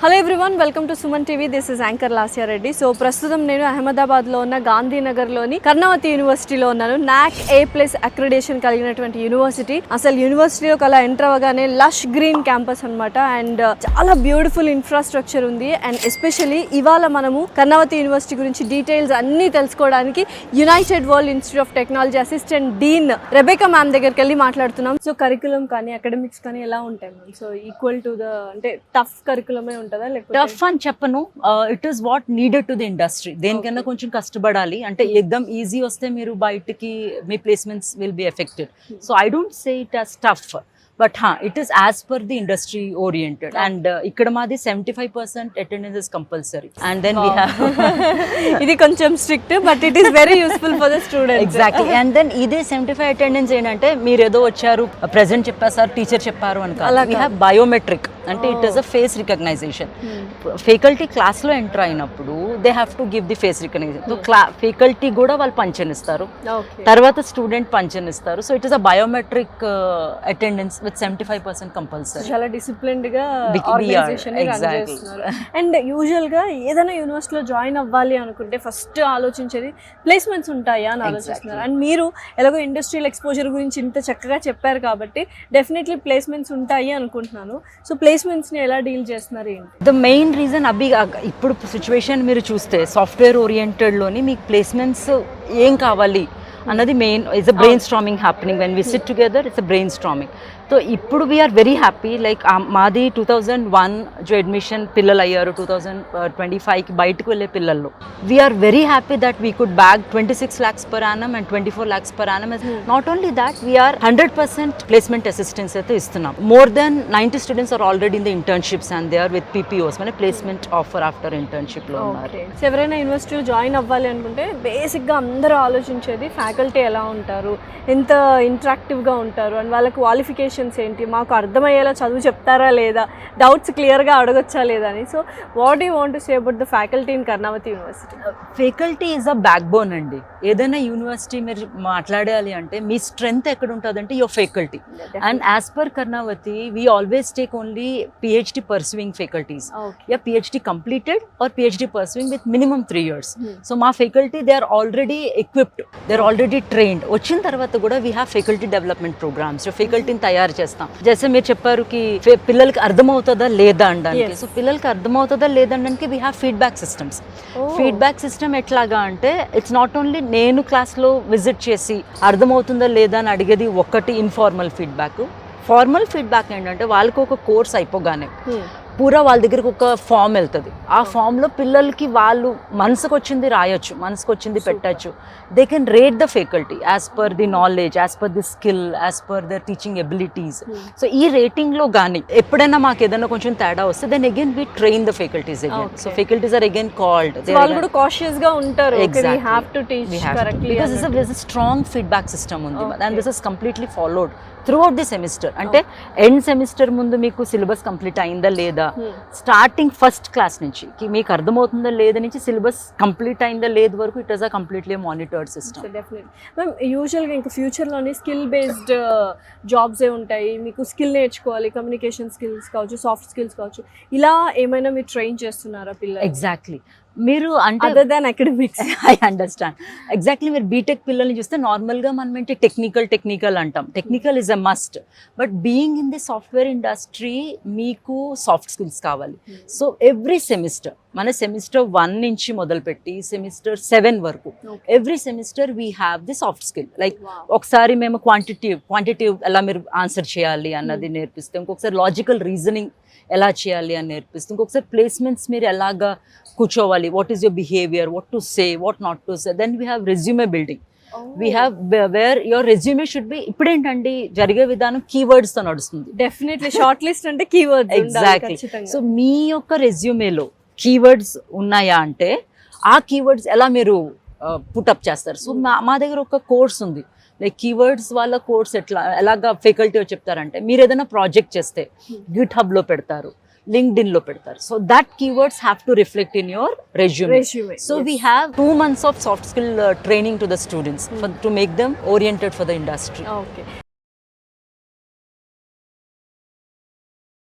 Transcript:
Hello everyone, welcome to Suman TV. This is anchor Lasya Reddy. So ప్రస్తుతం నేను అహ్మదాబాద్లో ఉన్న గాంధీనగర్లోని కర్ణవతి యూనివర్సిటీలో ఉన్నాను. NAAC A+ అక్రిడేషన్ కలిగినటువంటి యూనివర్సిటీ. అసలు యూనివర్సిటీలోకి అలా ఎంటర్ అవ్వగానే లష్ గ్రీన్ క్యాంపస్ అనమాట. అండ్ చాలా బ్యూటిఫుల్ ఇన్ఫ్రాస్ట్రక్చర్ ఉంది. అండ్ ఎస్పెషల్లీ ఇవాళ మనము కర్ణవతి యూనివర్సిటీ గురించి డీటెయిల్స్ అన్నీ తెలుసుకోవడానికి United world institute of technology assistant Deen Rebecca ma'am దగ్గరికి వెళ్ళి మాట్లాడుతున్నాం. సో కరికులం కానీ అకాడమిక్స్ కానీ ఎలా ఉంటాయి ma'am? So equal to the అంటే టఫ్ కరికులమే టఫ్ అని చెప్పను. It is what needed to the industry. దేనికన్నా కొంచెం కష్టపడాలి. అంటే ఎగ్దమ్ ఈజీ వస్తే మీరు బయటికి మీ placements will be affected. So I don't say it as tough, but it is as per the industry oriented. And ఇక్కడ మాది 75% attendance is compulsory. And then we have ఇది కొంచెం strict, but it is very useful for the students. Exactly. And then ఇదే 75 attendance ఏంటంటే మీరు ఏదో వచ్చారు, present చెప్పారు సార్, టీచర్ చెప్పారు అని కాదు. We have biometric. అంటే it is a face recognition. Faculty క్లాస్లో ఎంటర్ అయినప్పుడు they have to give the face recognition. So faculty కూడా వాళ్ళు పంచన్ ఇస్తారు, తర్వాత స్టూడెంట్ పంచన్ ఇస్తారు. So it is a biometric attendance with 75% compulsory. చాలా డిసిప్లిన్డ్ గా ఆర్గనైజేషన్ ని రన్ చేస్తున్నారు. అండ్ యూజువల్ గా ఏదైనా యూనివర్సిటీలో జాయిన్ అవ్వాలి అనుకుంటే ఫస్ట్ ఆలోచించేది ప్లేస్మెంట్స్ ఉంటాయా అని ఆలోచిస్తున్నారు. అండ్ మీరు ఎలాగో ఇండస్ట్రియల్ ఎక్స్పోజర్ గురించి ఇంత చక్కగా చెప్పారు కాబట్టి డెఫినెట్లీ ప్లేస్మెంట్స్ ఉంటాయి అనుకుంటున్నాను. సో ప్లేస్మెంట్స్ ని ఎలా డీల్ చేస్తున్నారు ఏంటి? ద మెయిన్ రీజన్ ఇప్పుడు సిచ్యువేషన్ మీరు చూస్తే సాఫ్ట్వేర్ ఓరియంటెడ్ లోని మీకు ప్లేస్మెంట్స్ ఏం కావాలి అన్నది main. It's a brain storming happening. When we SIT together it's a brain storming. So ఇప్పుడు వీఆర్ వెరీ హ్యాపీ. లైక్ మాది 2001 జో అడ్మిషన్ పిల్లలు అయ్యారు, 2025కి బయటకు వెళ్ళే పిల్లల్లో we are very happy that we could bag 26 lakhs per annum and 24 lakhs per annum. Not only that, we are 100% placement assistance అయితే ఇస్తున్నాం. More then 90 students are already in the internships and they are with PPOs, మన placement offer after internship లో ఉన్నారు. ఎవరైనా యూనివర్సిటీలో join అవ్వాలి అనుకుంటే బేసిక్గా అందరూ ఆలోచించేది ఫ్యాకల్టీ ఎలా ఉంటారు, ఎంత ఇంటరాక్టివ్గా ఉంటారు, అండ్ వాళ్ళ క్వాలిఫికేషన్స్ ఏంటి, మాకు అర్థమయ్యేలా చదువు చెప్తారా లేదా, డౌట్స్ క్లియర్గా అడగొచ్చా లేదా అని. So what you want to say about the faculty in Karnavati University? Faculty is a back bone అండి. ఏదైనా యూనివర్సిటీ మీరు మాట్లాడాలి అంటే మీ స్ట్రెంగ్త్ ఎక్కడ ఉంటుంది అంటే your faculty. And as per Karnavati we always take only PhD pursuing faculties. Yeah, PhD completed or PhD pursuing with minimum 3 years. So మా faculty they are already equipped, they are already trained. వచ్చిన తర్వాత కూడా we have faculty development programs. So ఫ్యాకల్టీని తయారు చేస్తాం. జైసే మీరు చెప్పారు కి పిల్లలకి అర్థమవుతుందా లేదా అనడానికి. సో పిల్లలకి అర్థమవుతుందా లేదా అనడానికి we have feedback systems. Feedback system ఎట్లాగా అంటే ఇట్స్ నాట్ ఓన్లీ నేను క్లాస్లో విజిట్ చేసి అర్థమవుతుందా లేదా అని అడిగేది ఒకటి ఇన్ఫార్మల్ ఫీడ్బ్యాక్. ఫార్మల్ ఫీడ్బ్యాక్ ఏంటంటే వాళ్ళకి ఒక కోర్స్ అయిపోగానే పూరా వాళ్ళ దగ్గరికి ఒక ఫామ్ వెళ్తుంది. ఆ ఫామ్లో పిల్లలకి వాళ్ళు మనసుకు వచ్చింది రాయొచ్చు, మనసుకు వచ్చింది పెట్టచ్చు. They can rate the faculty as per the knowledge, as per the skill, as per their teaching abilities. So ఈ రేటింగ్లో కానీ ఎప్పుడైనా మాకు ఏదైనా కొంచెం తేడా వస్తే then again we train the faculties again. So faculties are again called. వాళ్ళు కూడా కాషియస్ గా ఉంటారు. We have to teach correctly because there's a strong feedback system ఉంది. And this is completely followed throughout the semester. అంటే end semester ముందు మీకు syllabus complete అయిందా లేదా, స్టార్టింగ్ ఫస్ట్ క్లాస్ నుంచి మీకు అర్థమవుతుందా లేదా నుంచి సిలబస్ కంప్లీట్ అయిందా లేదు వరకు it is a completely monitored system. Definitely ma'am. యూజువల్గా ఇంకా ఫ్యూచర్లోనే స్కిల్ బేస్డ్ జాబ్సే ఉంటాయి. మీకు స్కిల్ నేర్చుకోవాలి, కమ్యూనికేషన్ స్కిల్స్ కావచ్చు, సాఫ్ట్ స్కిల్స్ కావచ్చు, ఇలా ఏమైనా మీరు ట్రైన్ చేస్తున్నారా పిల్లలు? ఎగ్జాక్ట్లీ. మీరు అంటే other than academics. I understand. Exactly. మీరు బీటెక్ పిల్లల్ని చూస్తే నార్మల్గా మనం ఏంటి టెక్నికల్ అంటాం. Technical is a must. But being in the software industry మీకు సాఫ్ట్ స్కిల్స్ కావాలి. సో ఎవ్రీ సెమిస్టర్ మన సెమిస్టర్ 1 నుంచి మొదలుపెట్టి సెమిస్టర్ 7 వరకు every semester we have the soft skill. Like ఒకసారి మేము క్వాంటిటివ్ ఎలా మీరు ఆన్సర్ చేయాలి అన్నది నేర్పిస్తాం, ఇంకొకసారి లాజికల్ రీజనింగ్ ఎలా చేయాలి అని నేర్పిస్తాం, ఇంకొకసారి ప్లేస్మెంట్స్ మీరు ఎలాగా కూర్చోవాలి, what is your behaviour, what to say, what not to say. Then we have resume building. We have where your resume should be. ఇప్పుడేంటండి జరిగే విధానం కీవర్డ్స్ తో నడుస్తుంది. డెఫినెట్లీ షార్ట్ లిస్ట్ అంటే కీవర్డ్స్. ఎగ్జాక్ట్లీ. సో మీ యొక్క రెజ్యూమేలో కీవర్డ్స్ ఉన్నాయా అంటే ఆ కీవర్డ్స్ ఎలా మీరు పుటప్ చేస్తారు. సో మా దగ్గర ఒక కోర్స్ ఉంది, లైక్ కీవర్డ్స్ వాళ్ళ కోర్స్ ఎలాగా ఫ్యాకల్టీ చెప్తారంటే మీరు ఏదైనా ప్రాజెక్ట్ చేస్తే GitHub లో పెడతారు, LinkedIn లో పెడతారు. So that keywords have to reflect in your resume. So yes. We have 2 months of soft skill training to the students to make them oriented for the industry. Okay.